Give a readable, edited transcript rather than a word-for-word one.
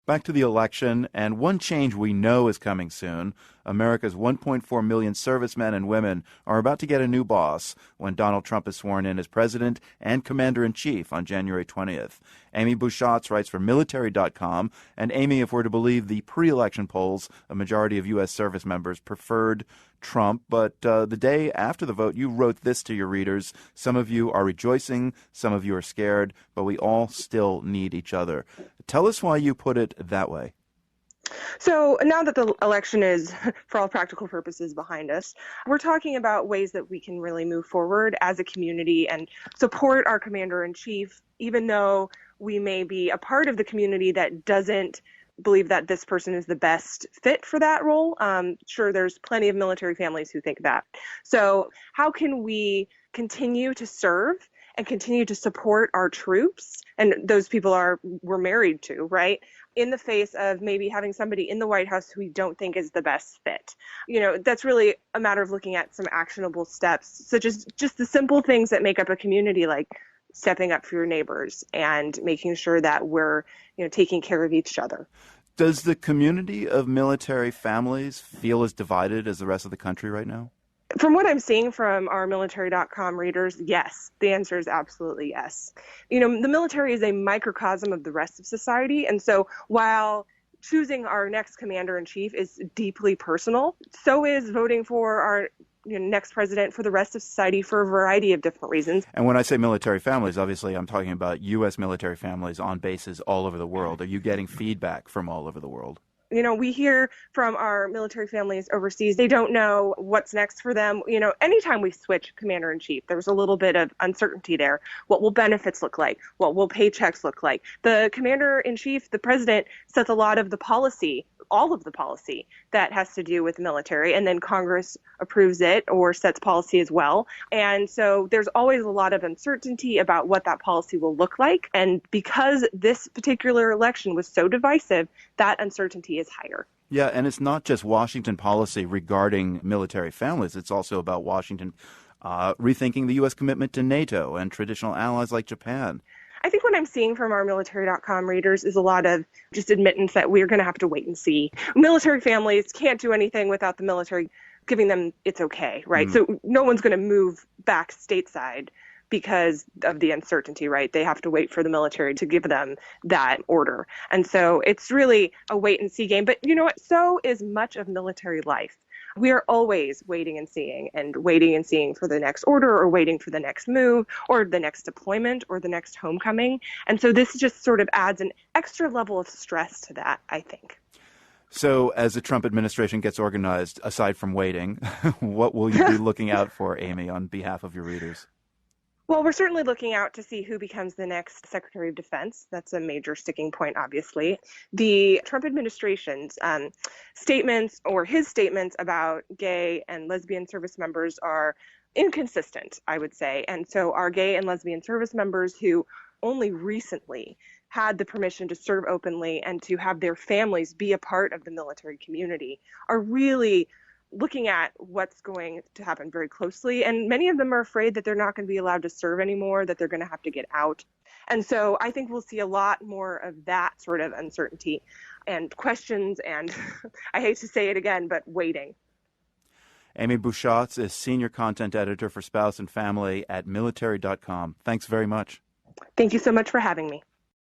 Back to the election, and one change we know is coming soon. America's 1.4 million servicemen and women are about to get a new boss when Donald Trump is sworn in as president and commander-in-chief on January 20th. Amy Buschatz writes for military.com. And Amy, if we're to believe the pre-election polls, a majority of U.S. service members preferred Trump. But the day after the vote, you wrote this to your readers. Some of you are rejoicing, some of you are scared, but we all still need each other. Tell us why you put it that way. So now that the election is, for all practical purposes, behind us, we're talking about ways that we can really move forward as a community and support our commander-in-chief, even though we may be a part of the community that doesn't believe that this person is the best fit for that role. Sure, there's plenty of military families who think that. So how can we continue to serve and continue to support our troops? And those people we're married to, right? In the face of maybe having somebody in the White House who we don't think is the best fit. That's really a matter of looking at some actionable steps, such as just the simple things that make up a community, like stepping up for your neighbors and making sure that we're, taking care of each other. Does the community of military families feel as divided as the rest of the country right now? From what I'm seeing from our military.com readers, yes. The answer is absolutely yes. The military is a microcosm of the rest of society. And so while choosing our next commander-in-chief is deeply personal, so is voting for our next president for the rest of society for a variety of different reasons. And when I say military families, obviously I'm talking about U.S. military families on bases all over the world. Are you getting feedback from all over the world? We hear from our military families overseas, they don't know what's next for them. Anytime we switch commander-in-chief, there's a little bit of uncertainty there. What will benefits look like? What will paychecks look like? The commander-in-chief, the president, sets a lot of the policy, all of the policy that has to do with the military, and then Congress approves it or sets policy as well. And so there's always a lot of uncertainty about what that policy will look like. And because this particular election was so divisive, that uncertainty is higher. Yeah, and it's not just Washington policy regarding military families. It's also about Washington rethinking the U.S. commitment to NATO and traditional allies like Japan. I think what I'm seeing from our military.com readers is a lot of just admittance that we're going to have to wait and see. Military families can't do anything without the military giving them it's okay, right? So no one's going to move back stateside because of the uncertainty, right? They have to wait for the military to give them that order. And so it's really a wait and see game. But you know what? So is much of military life. We are always waiting and seeing for the next order or waiting for the next move or the next deployment or the next homecoming. And so this just sort of adds an extra level of stress to that, I think. So as the Trump administration gets organized, aside from waiting, what will you be looking out for, Amy, on behalf of your readers? Well, we're certainly looking out to see who becomes the next Secretary of Defense. That's a major sticking point, obviously. The Trump administration's statements or his statements about gay and lesbian service members are inconsistent, I would say. And so our gay and lesbian service members who only recently had the permission to serve openly and to have their families be a part of the military community are really looking at what's going to happen very closely. And many of them are afraid that they're not going to be allowed to serve anymore, that they're going to have to get out. And so I think we'll see a lot more of that sort of uncertainty and questions and, I hate to say it again, but waiting. Amy Buschatz is Senior Content Editor for Spouse and Family at military.com. Thanks very much. Thank you so much for having me.